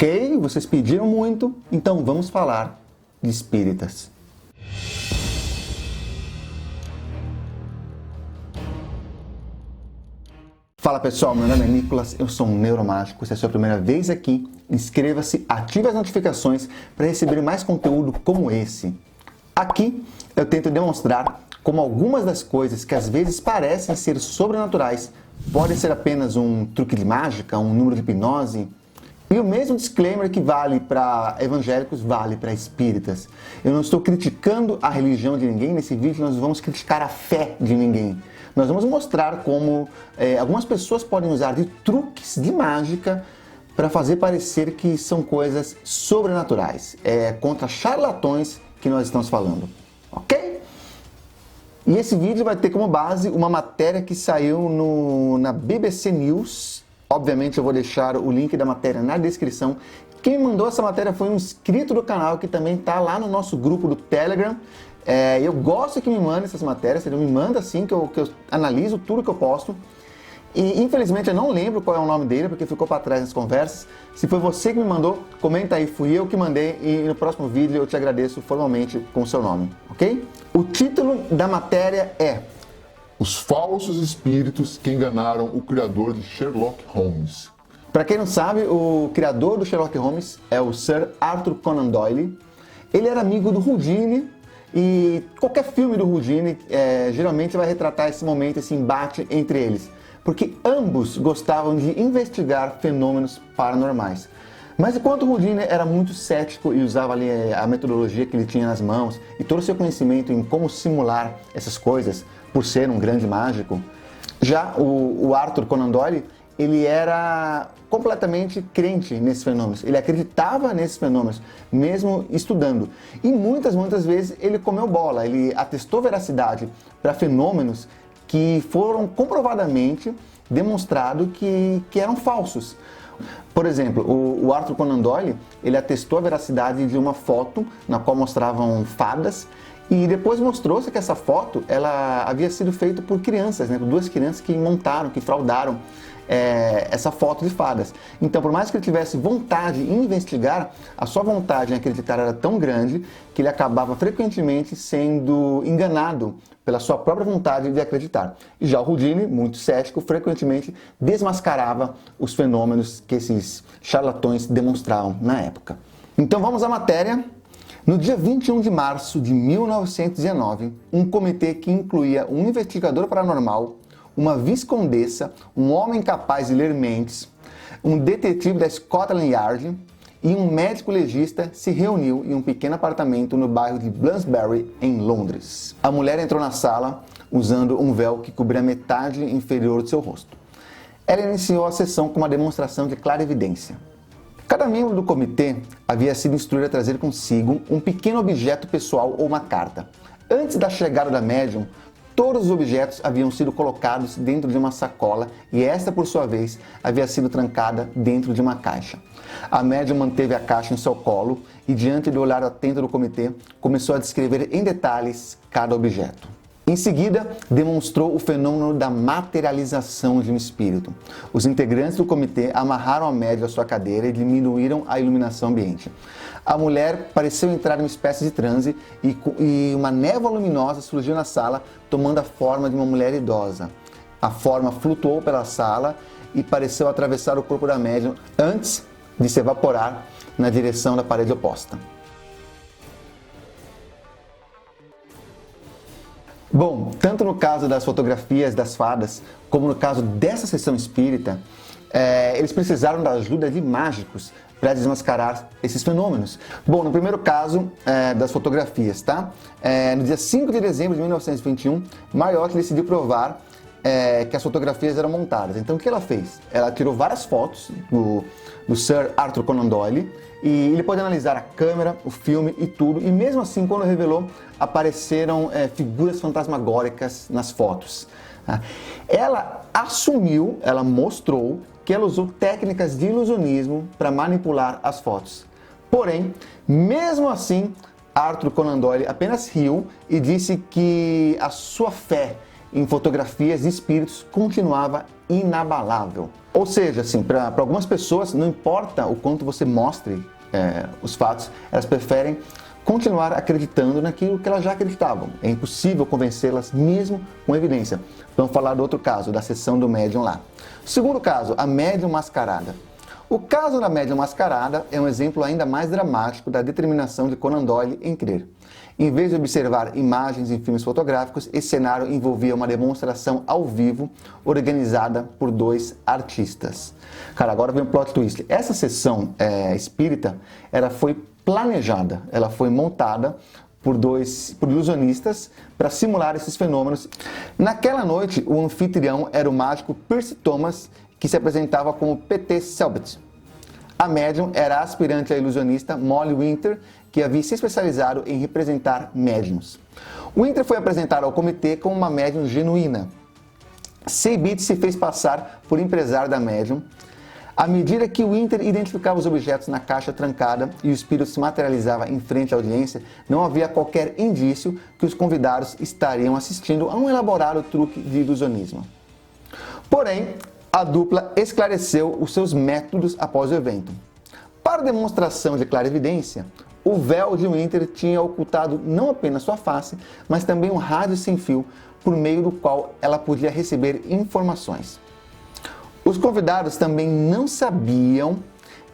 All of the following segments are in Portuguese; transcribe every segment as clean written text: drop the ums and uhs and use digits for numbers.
Ok, vocês pediram muito, então vamos falar de espíritas. Fala pessoal, meu nome é Nicolas, eu sou um neuromágico. Se é a sua primeira vez aqui, inscreva-se, ative as notificações para receber mais conteúdo como esse. Aqui eu tento demonstrar como algumas das coisas que às vezes parecem ser sobrenaturais podem ser apenas um truque de mágica, um número de hipnose. E o mesmo disclaimer que vale para evangélicos vale para espíritas. Eu não estou criticando a religião de ninguém, nesse vídeo nós vamos criticar a fé de ninguém. Nós vamos mostrar como algumas pessoas podem usar de truques de mágica para fazer parecer que são coisas sobrenaturais. É contra charlatões que nós estamos falando, ok? E esse vídeo vai ter como base uma matéria que saiu na BBC News. Obviamente eu vou deixar o link da matéria na descrição. Quem me mandou essa matéria foi um inscrito do canal que também está lá no nosso grupo do Telegram. Eu gosto que me mandem essas matérias, ele me manda assim que eu analiso tudo que eu posto. E infelizmente eu não lembro qual é o nome dele, porque ficou para trás nas conversas. Se foi você que me mandou, comenta aí, fui eu que mandei, e no próximo vídeo eu te agradeço formalmente com o seu nome, ok? O título da matéria é Os falsos espíritos que enganaram o criador de Sherlock Holmes. Para quem não sabe, o criador do Sherlock Holmes é o Sir Arthur Conan Doyle. Ele era amigo do Houdini. E qualquer filme do Houdini geralmente vai retratar esse momento, esse embate entre eles, porque ambos gostavam de investigar fenômenos paranormais. Mas enquanto o Houdini era muito cético e usava ali a metodologia que ele tinha nas mãos e todo o seu conhecimento em como simular essas coisas, por ser um grande mágico, já o Arthur Conan Doyle, ele era completamente crente nesses fenômenos, ele acreditava nesses fenômenos, mesmo estudando. E muitas vezes ele comeu bola, ele atestou veracidade para fenômenos que foram comprovadamente demonstrados que eram falsos. Por exemplo, o Arthur Conan Doyle, ele atestou a veracidade de uma foto na qual mostravam fadas, e depois mostrou-se que essa foto ela havia sido feita por crianças, por duas crianças que montaram, que fraudaram essa foto de fadas. Então, por mais que ele tivesse vontade em investigar, a sua vontade em acreditar era tão grande que ele acabava frequentemente sendo enganado pela sua própria vontade de acreditar. E já o Houdini, muito cético, frequentemente desmascarava os fenômenos que esses charlatões demonstravam na época. Então vamos à matéria. No dia 21 de março de 1919, um comitê que incluía um investigador paranormal, uma viscondessa, um homem capaz de ler mentes, um detetive da Scotland Yard e um médico legista se reuniu em um pequeno apartamento no bairro de Bloomsbury, em Londres. A mulher entrou na sala usando um véu que cobria a metade inferior do seu rosto. Ela iniciou a sessão com uma demonstração de clarividência. Cada membro do comitê havia sido instruído a trazer consigo um pequeno objeto pessoal ou uma carta. Antes da chegada da médium, todos os objetos haviam sido colocados dentro de uma sacola e esta, por sua vez, havia sido trancada dentro de uma caixa. A médium manteve a caixa em seu colo e, diante do olhar atento do comitê, começou a descrever em detalhes cada objeto. Em seguida, demonstrou o fenômeno da materialização de um espírito. Os integrantes do comitê amarraram a médium à sua cadeira e diminuíram a iluminação ambiente. A mulher pareceu entrar em uma espécie de transe e uma névoa luminosa surgiu na sala, tomando a forma de uma mulher idosa. A forma flutuou pela sala e pareceu atravessar o corpo da médium antes de se evaporar na direção da parede oposta. Bom, tanto no caso das fotografias das fadas, como no caso dessa sessão espírita, eles precisaram da ajuda de mágicos para desmascarar esses fenômenos. Bom, no primeiro caso das fotografias, tá? No dia 5 de dezembro de 1921, Marriott decidiu provar que as fotografias eram montadas. Então o que ela fez? Ela tirou várias fotos do Sir Arthur Conan Doyle e ele pôde analisar a câmera, o filme e tudo, e mesmo assim, quando revelou, apareceram figuras fantasmagóricas nas fotos. Ela assumiu, ela mostrou que ela usou técnicas de ilusionismo para manipular as fotos. Porém, mesmo assim, Arthur Conan Doyle apenas riu e disse que a sua fé em fotografias de espíritos continuava inabalável. Ou seja, assim, para algumas pessoas, não importa o quanto você mostre os fatos, elas preferem continuar acreditando naquilo que elas já acreditavam. É impossível convencê-las mesmo com evidência. Vamos falar do outro caso, da sessão do médium lá. Segundo caso, a médium mascarada. O caso da médium mascarada é um exemplo ainda mais dramático da determinação de Conan Doyle em crer. Em vez de observar imagens em filmes fotográficos, esse cenário envolvia uma demonstração ao vivo organizada por 2 artistas. Cara, agora vem um plot twist. Essa sessão espírita, ela foi planejada, ela foi montada por ilusionistas para simular esses fenômenos. Naquela noite, o anfitrião era o mágico Percy Thomas, que se apresentava como P.T. Selbit. A médium era a aspirante a ilusionista Molly Winter, que havia se especializado em representar médiums. Winter foi apresentada ao comitê como uma médium genuína. Selbit se fez passar por empresário da médium. À medida que Winter identificava os objetos na caixa trancada e o espírito se materializava em frente à audiência, não havia qualquer indício que os convidados estariam assistindo a um elaborado truque de ilusionismo. Porém, a dupla esclareceu os seus métodos após o evento. Para demonstração de clarividência, o véu de Winter tinha ocultado não apenas sua face, mas também um rádio sem fio por meio do qual ela podia receber informações. Os convidados também não sabiam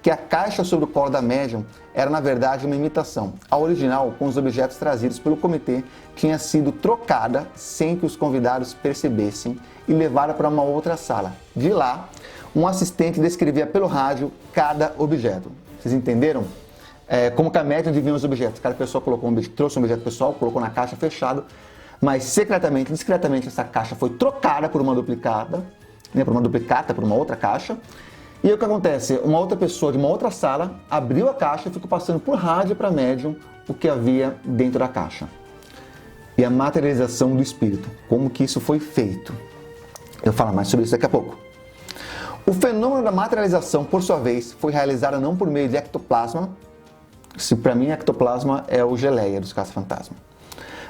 que a caixa sobre o colo da médium era na verdade uma imitação. A original, com os objetos trazidos pelo comitê, tinha sido trocada sem que os convidados percebessem e levada para uma outra sala. De lá, um assistente descrevia pelo rádio cada objeto. Vocês entenderam? Como que a médium adivinha os objetos. Cada pessoa trouxe um objeto pessoal, colocou na caixa fechado, mas secretamente, discretamente, essa caixa foi trocada por uma duplicata, por uma outra caixa. E aí o que acontece? Uma outra pessoa de uma outra sala abriu a caixa e ficou passando por rádio para a médium o que havia dentro da caixa. E a materialização do espírito, como que isso foi feito. Eu vou falar mais sobre isso daqui a pouco. O fenômeno da materialização, por sua vez, foi realizado não por meio de ectoplasma, se para mim ectoplasma é o geleia dos caça-fantasma,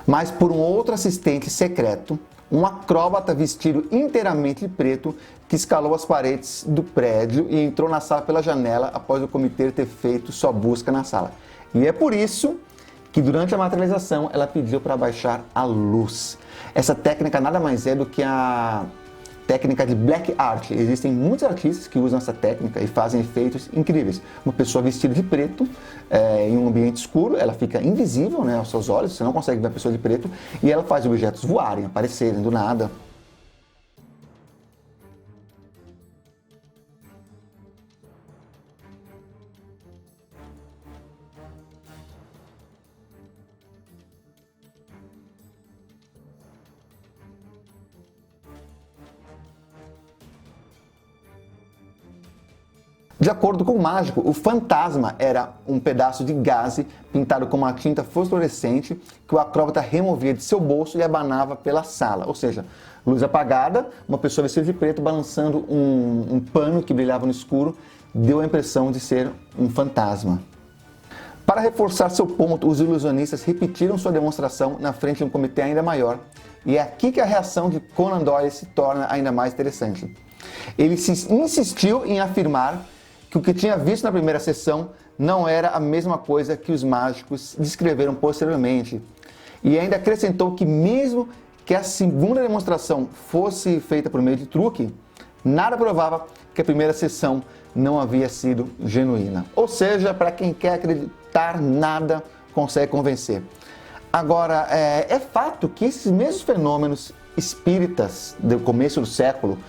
mas por um outro assistente secreto, um acróbata vestido inteiramente de preto que escalou as paredes do prédio e entrou na sala pela janela após o comitê ter feito sua busca na sala. E é por isso que durante a materialização ela pediu para baixar a luz. Essa técnica nada mais é do que a técnica de black art. Existem muitos artistas que usam essa técnica e fazem efeitos incríveis. Uma pessoa vestida de preto em um ambiente escuro, ela fica invisível, né, aos seus olhos, você não consegue ver a pessoa de preto, e ela faz objetos voarem, aparecerem do nada. De acordo com o mágico, o fantasma era um pedaço de gaze pintado com uma tinta fosforescente que o acróbata removia de seu bolso e abanava pela sala. Ou seja, luz apagada, uma pessoa vestida de preto balançando um pano que brilhava no escuro, deu a impressão de ser um fantasma. Para reforçar seu ponto, os ilusionistas repetiram sua demonstração na frente de um comitê ainda maior. E é aqui que a reação de Conan Doyle se torna ainda mais interessante. Ele insistiu em afirmar que o que tinha visto na primeira sessão não era a mesma coisa que os mágicos descreveram posteriormente. E ainda acrescentou que mesmo que a segunda demonstração fosse feita por meio de truque, nada provava que a primeira sessão não havia sido genuína. Ou seja, para quem quer acreditar, nada consegue convencer. Agora, é fato que esses mesmos fenômenos espíritas do começo do século,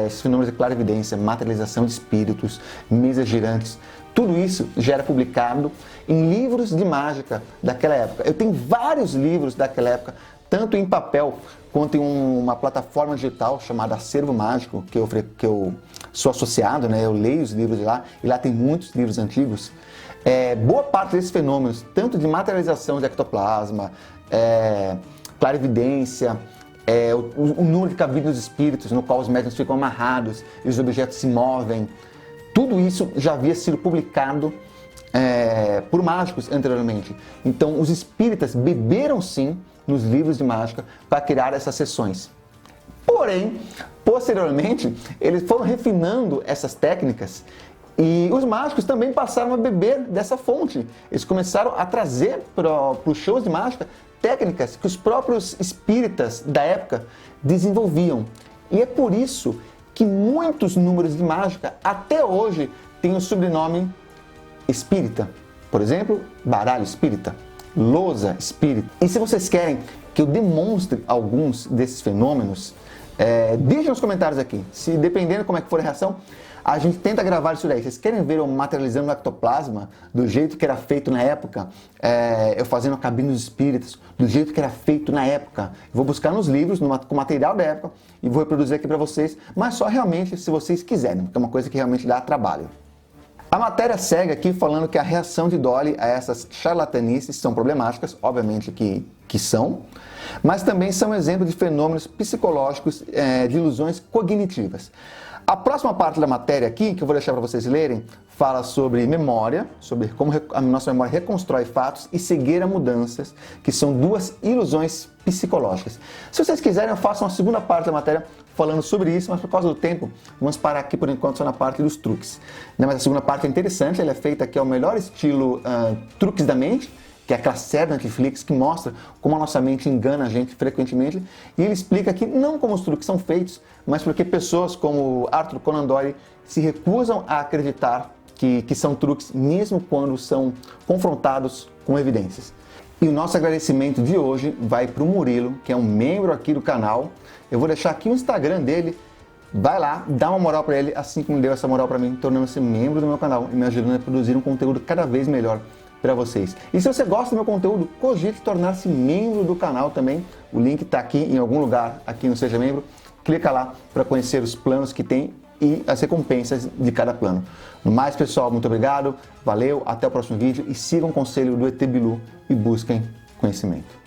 esses fenômenos de clarividência, materialização de espíritos, mesas girantes, tudo isso já era publicado em livros de mágica daquela época. Eu tenho vários livros daquela época, tanto em papel quanto em uma plataforma digital chamada Acervo Mágico, que eu sou associado, né? Eu leio os livros de lá, e lá tem muitos livros antigos. Boa parte desses fenômenos, tanto de materialização de ectoplasma, clarividência, o número de cabides dos espíritos, no qual os médiuns ficam amarrados e os objetos se movem, tudo isso já havia sido publicado por mágicos anteriormente. Então, os espíritas beberam sim nos livros de mágica para criar essas sessões. Porém, posteriormente, eles foram refinando essas técnicas e os mágicos também passaram a beber dessa fonte. Eles começaram a trazer para os shows de mágica técnicas que os próprios espíritas da época desenvolviam. E é por isso que muitos números de mágica até hoje têm o sobrenome espírita. Por exemplo, baralho espírita, lousa espírita. E se vocês querem que eu demonstre alguns desses fenômenos, deixem nos comentários aqui. Se dependendo como é que for a reação, a gente tenta gravar isso daí. Vocês querem ver eu materializando o ectoplasma do jeito que era feito na época? Eu fazendo a cabine dos espíritos do jeito que era feito na época. Eu vou buscar nos livros, com material da época e vou reproduzir aqui para vocês, mas só realmente se vocês quiserem, porque é uma coisa que realmente dá trabalho. A matéria segue aqui falando que a reação de Dolly a essas charlatanices são problemáticas, obviamente que são, mas também são exemplos de fenômenos psicológicos de ilusões cognitivas. A próxima parte da matéria aqui, que eu vou deixar para vocês lerem, fala sobre memória, sobre como a nossa memória reconstrói fatos e cegueira mudanças, que são duas ilusões psicológicas. Se vocês quiserem, eu faço uma segunda parte da matéria falando sobre isso, mas por causa do tempo, vamos parar aqui por enquanto só na parte dos truques. Mas a segunda parte é interessante, ela é feita aqui ao melhor estilo truques da mente, que é aquela série da Netflix que mostra como a nossa mente engana a gente frequentemente. E ele explica aqui não como os truques são feitos, mas porque pessoas como Arthur Conan Doyle se recusam a acreditar que são truques, mesmo quando são confrontados com evidências. E o nosso agradecimento de hoje vai para o Murilo, que é um membro aqui do canal. Eu vou deixar aqui o Instagram dele. Vai lá, dá uma moral para ele, assim como deu essa moral para mim, tornando-se membro do meu canal e me ajudando a produzir um conteúdo cada vez melhor para vocês. E se você gosta do meu conteúdo, cogite tornar-se membro do canal também. O link está aqui em algum lugar, aqui no Seja Membro. Clica lá para conhecer os planos que tem e as recompensas de cada plano. No mais, pessoal, muito obrigado, valeu, até o próximo vídeo e sigam o conselho do ET Bilu e busquem conhecimento.